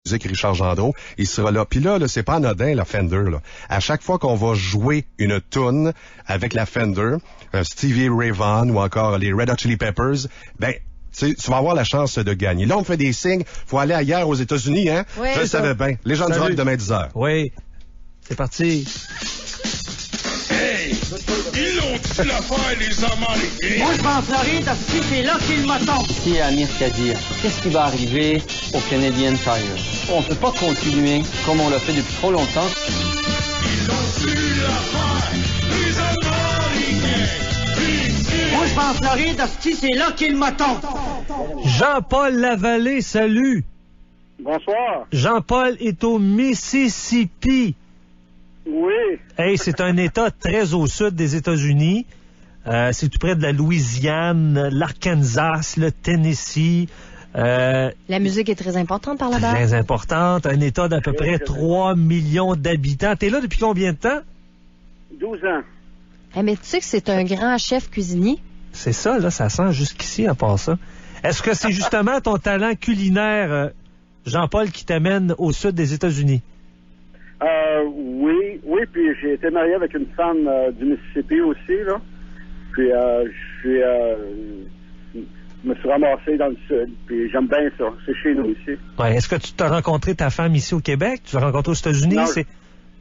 musique Richard Gendreau, il sera là. Puis là, c'est pas anodin, la Fender, là. À chaque fois qu'on va jouer une tune avec la Fender, Stevie Ray Vaughan ou encore les Red Hot Chili Peppers, ben, tu vas avoir la chance de gagner. Là, on me fait des signes. Faut aller ailleurs aux États-Unis, hein? Oui, je le savais bien. Les gens du rock demain 10h. Oui. C'est parti. Hey! Ils l'ont dit l'affaire, les Américains! Moi, je vais en Floride, si c'est là qu'il me tombe. Ici à Amir Kadir, qu'est-ce qui va arriver au Canadian Tire? On ne peut pas continuer comme on l'a fait depuis trop longtemps. Ils l'ont dit l'affaire, les Américains! Moi, je vais en Floride, si c'est là qu'il me tombe. Jean-Paul Lavallée, salut. Bonsoir. Jean-Paul est au Mississippi. Oui. Hey, c'est un État très au sud des États-Unis. C'est tout près de la Louisiane, l'Arkansas, le Tennessee. La musique est très importante par là-bas. Très importante. Un État d'à peu près 3 millions d'habitants. T'es là depuis combien de temps? 12 ans. Hey, mais tu sais que c'est un grand chef cuisinier? C'est ça, là, ça sent jusqu'ici à part ça. Est-ce que c'est justement ton talent culinaire, Jean-Paul, qui t'amène au sud des États-Unis? Oui, puis j'ai été marié avec une femme du Mississippi aussi, là. Puis je me suis ramassé dans le sud, puis j'aime bien ça. C'est chez nous ici. Ouais. Est-ce que tu t'as rencontré ta femme ici au Québec? Tu l'as rencontrée aux États-Unis?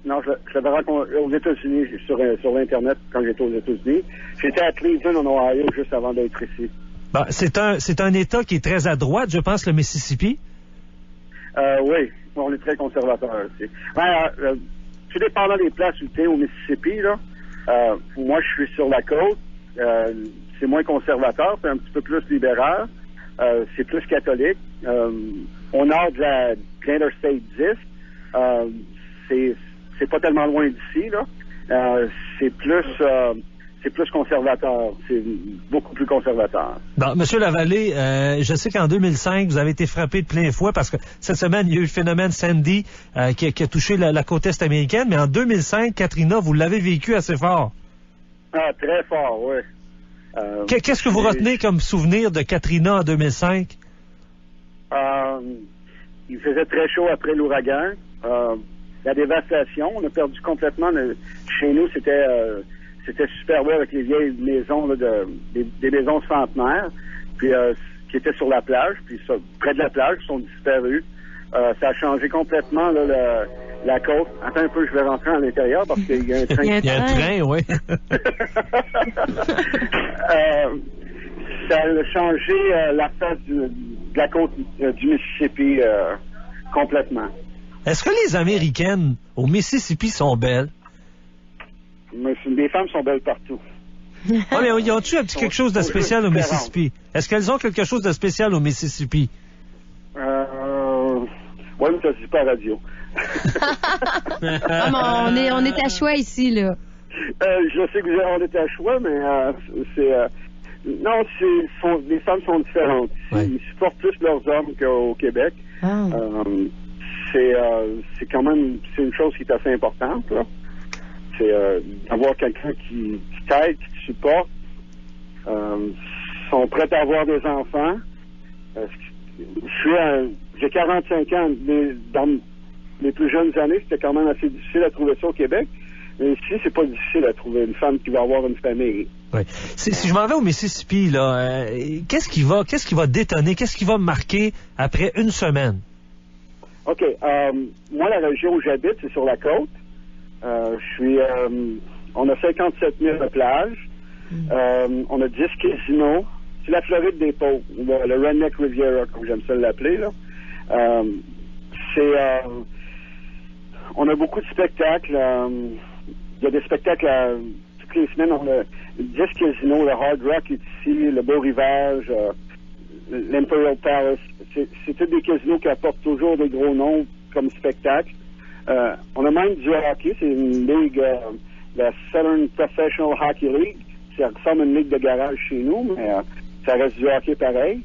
Non, je l'avais rencontré aux États-Unis, sur l'Internet, quand j'étais aux États-Unis. J'étais à Cleveland, en Ohio, juste avant d'être ici. Bon, c'est un État qui est très à droite, je pense, le Mississippi. Oui, on est très conservateur aussi. Tout dépendant des places où tu es au Mississippi, là, moi, je suis sur la côte. C'est moins conservateur, c'est un petit peu plus libéral. C'est plus catholique. Au nord de l'Interstate 10, c'est pas tellement loin d'ici, là. C'est plus conservateur. C'est beaucoup plus conservateur. Bon, Monsieur Lavallée, je sais qu'en 2005, vous avez été frappé de plein fouet parce que cette semaine, il y a eu le phénomène Sandy qui a touché la côte est américaine, mais en 2005, Katrina, vous l'avez vécu assez fort. Ah, très fort, oui. Qu'est-ce que vous retenez comme souvenir de Katrina en 2005? Il faisait très chaud après l'ouragan. La dévastation, on a perdu complètement. Chez nous, c'était super beau avec les vieilles maisons, là, des maisons centenaires, puis qui étaient sur la plage, puis ça, près de la plage, sont disparus. Ça a changé complètement là, la côte. Attends un peu, je vais rentrer à l'intérieur parce qu'il y a un train. Il y a un train, oui. Ça a changé la face de la côte du Mississippi complètement. Est-ce que les Américaines au Mississippi sont belles? Les femmes sont belles partout. Ah, mais ils ont-tu quelque chose de spécial au Mississippi? Est-ce qu'elles ont quelque chose de spécial au Mississippi? Oui, mais ça se dit pas à la radio. Ah, mais on est à choix ici, là. Je sais que on est à choix, mais non, les femmes sont différentes. Ouais. Ils supportent plus leurs hommes qu'au Québec. Ah. C'est quand même une chose qui est assez importante, là. C'est d'avoir quelqu'un qui t'aide, qui te supporte. Sont prêts à avoir des enfants. J'ai 45 ans. Dans les plus jeunes années, c'était quand même assez difficile à trouver ça au Québec. Mais ici, c'est pas difficile à trouver une femme qui va avoir une famille. Oui. Si je m'en vais au Mississippi, là, qu'est-ce qui va détonner, qu'est-ce qui va marquer après une semaine? OK. Moi, la région où j'habite, c'est sur la côte. On a 57 000 de plages. On a 10 casinos. C'est la Floride des pauvres, le Redneck Riviera, comme j'aime ça l'appeler, là. On a beaucoup de spectacles. Il y a des spectacles toutes les semaines. On a 10 casinos, le Hard Rock est ici, le Beau Rivage, l'Imperial Palace. C'est tous des casinos qui apportent toujours des gros noms comme spectacle. On a même du hockey, c'est une ligue, la Southern Professional Hockey League. Ça ressemble à une ligue de garage chez nous, mais ça reste du hockey pareil.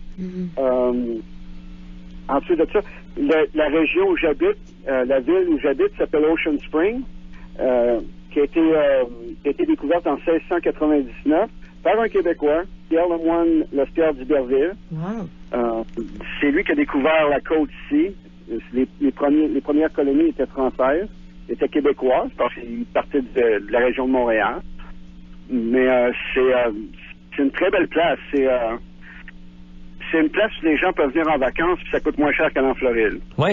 Ensuite de ça, la région où j'habite, la ville où j'habite s'appelle Ocean Spring, qui a été découverte en 1699 par un Québécois, Pierre Lemoine Lespierre d'Iberville. Wow. C'est lui qui a découvert la côte ici. Les premières colonies étaient françaises, étaient québécoises, parce qu'ils partaient de la région de Montréal. Mais c'est une très belle place. C'est une place où les gens peuvent venir en vacances, puis ça coûte moins cher qu'en Floride. Oui,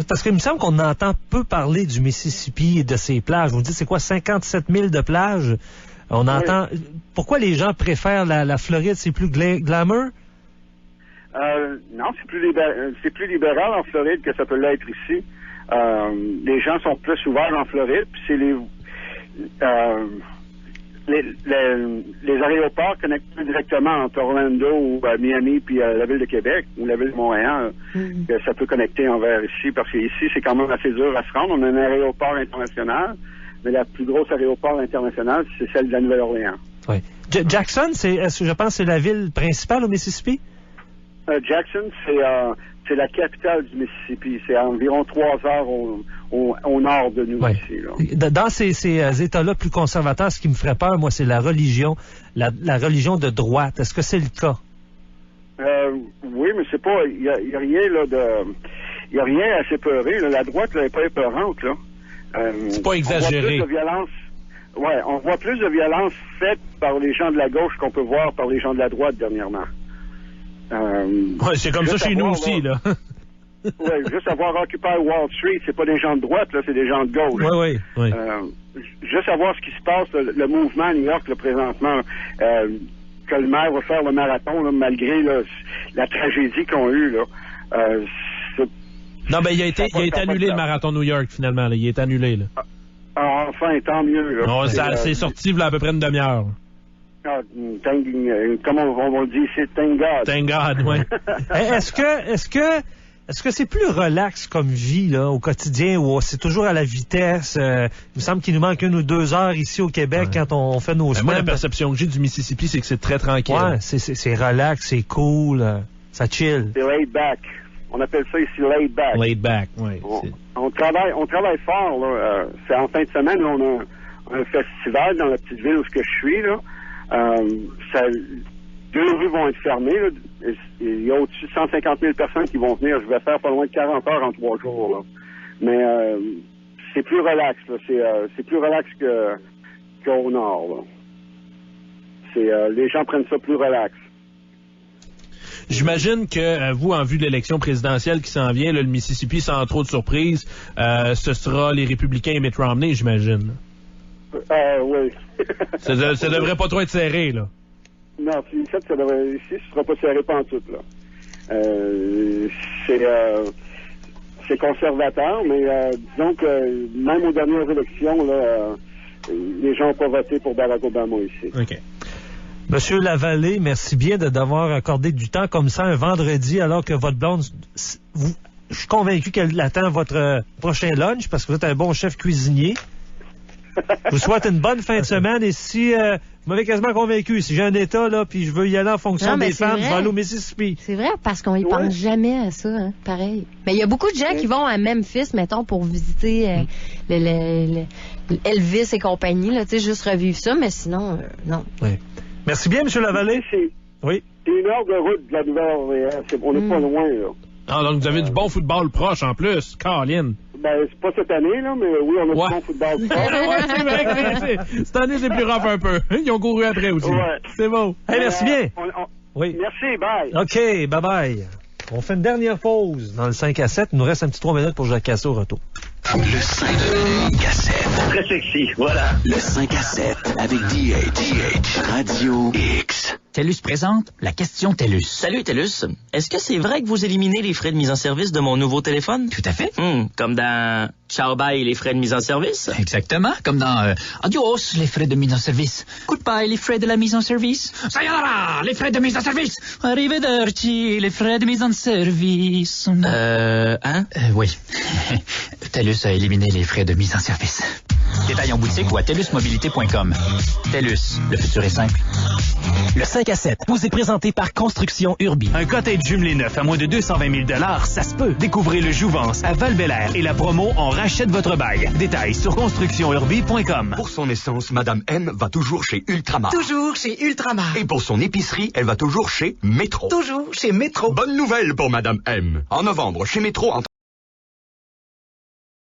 parce qu'il me semble qu'on entend peu parler du Mississippi et de ses plages. Vous me dites, c'est quoi, 57 000 de plages? On entend... Pourquoi les gens préfèrent la Floride? C'est plus glamour? Non, c'est plus libéral en Floride que ça peut l'être ici. Les gens sont plus ouverts en Floride, puis c'est les aéroports connectent plus directement entre Orlando ou Miami puis la ville de Québec ou la ville de Montréal que ça peut connecter envers ici, parce que ici c'est quand même assez dur à se rendre. On a un aéroport international, mais la plus grosse aéroport international, c'est celle de la Nouvelle-Orléans. Oui. Jackson, je pense, c'est la ville principale au Mississippi? Jackson, c'est la capitale du Mississippi. C'est à environ 3 heures au nord de nous ici. Là. Dans ces États-là plus conservateurs, ce qui me ferait peur, moi, c'est la religion, la religion de droite. Est-ce que c'est le cas? Oui, mais c'est pas. Il y a rien là de. Il y a rien à s'épeurer. La droite n'est pas épeurante là. C'est pas exagéré. On voit plus de violence faite par les gens de la gauche qu'on peut voir par les gens de la droite dernièrement. C'est comme ça chez nous aussi, là. Oui, juste avoir Occupy Wall Street, c'est pas des gens de droite, là, c'est des gens de gauche. Oui. Juste savoir ce qui se passe, le mouvement à New York, là, présentement, que le maire va faire le marathon, là, malgré la tragédie qu'on a eue, là. Non, ben, il a été annulé, le marathon New York, finalement, là. Il est annulé, là. Enfin, tant mieux, là. Non, c'est sorti, là, à peu près une demi-heure. Comme on dit, c'est thank God. Thank God, oui. Est-ce que c'est plus relax comme vie là au quotidien ou c'est toujours à la vitesse? Il me semble qu'il nous manque 1 ou 2 heures ici au Québec quand on fait nos semaines. Moi, la perception que j'ai du Mississippi, c'est que c'est très tranquille. Ouais, c'est relax, c'est cool, ça chill. C'est laid back. On appelle ça ici laid back. Laid back, oui. On travaille fort, là. C'est en fin de semaine, là, on a un festival dans la petite ville où je suis, là. 2 rues vont être fermées. Là. Il y a au-dessus de 150 000 personnes qui vont venir. Je vais faire pas loin de 40 heures en 3 jours. Là. Mais c'est plus relax. Là. C'est plus relax qu'au nord. Là. Les gens prennent ça plus relax. J'imagine que vous, en vue de l'élection présidentielle qui s'en vient, là, le Mississippi, sans trop de surprise, ce sera les républicains et Mitt Romney, j'imagine. Oui. ça devrait pas trop être serré, là. Non, ici, ce sera pas serré pantoute, là. C'est conservateur, mais disons que même aux dernières élections, là, les gens n'ont pas voté pour Barack Obama ici. OK. Monsieur Lavallée, merci bien d'avoir accordé du temps comme ça un vendredi, alors que votre blonde, je suis convaincu qu'elle attend votre prochain lunch, parce que vous êtes un bon chef cuisinier. Je vous souhaite une bonne fin de semaine, et si vous m'avez quasiment convaincu, si j'ai un État là, puis je veux y aller en fonction des femmes, je vais aller au Mississippi. C'est vrai, parce qu'on y pense jamais à ça, hein, pareil. Mais il y a beaucoup de gens qui vont à Memphis, mettons, pour visiter Elvis et compagnie, là, tu sais, juste revivre ça, mais sinon, non. Oui. Merci bien, M. Lavallée. Oui. C'est 1 heure de route de la Nouvelle-Orléans. On n'est pas loin, là. Ah, donc vous avez du bon football proche en plus, Caroline. Ben, c'est pas cette année, là, mais oui, on a du bon football proche. C'est vrai que cette année, c'est plus rough un peu. Ils ont couru après aussi. Ouais. C'est bon. Hey, merci bien. Oui. Merci, bye. OK, bye-bye. On fait une dernière pause dans le 5 à 7. Il nous reste un petit 3 minutes pour Jacques Cassé au retour. Le 5 à 7. Très sexy, voilà. Le 5 à 7 avec DH Radio X. TELUS présente la question TELUS. Salut TELUS. Est-ce que c'est vrai que vous éliminez les frais de mise en service de mon nouveau téléphone? Tout à fait. Comme dans Ciao Bye les frais de mise en service? Exactement. Comme dans Adios les frais de mise en service. Goodbye les frais de la mise en service. Sayonara les frais de mise en service. Arrivederci les frais de mise en service. Oui. TELUS a éliminé les frais de mise en service. Détails en boutique ou à telusmobilité.com. TELUS, le futur est simple. Le 5 à 7 vous est présenté par Construction Urbi. Un cottage jumelé neuf à moins de 220 000 $, ça se peut. Découvrez le Jouvence à Val-Bélair et la promo On rachète votre bague. Détails sur constructionurbi.com. Pour son essence, Madame M va toujours chez Ultramar. Toujours chez Ultramar. Et pour son épicerie, elle va toujours chez Métro. Toujours chez Métro. Bonne nouvelle pour Madame M. En novembre, chez Métro,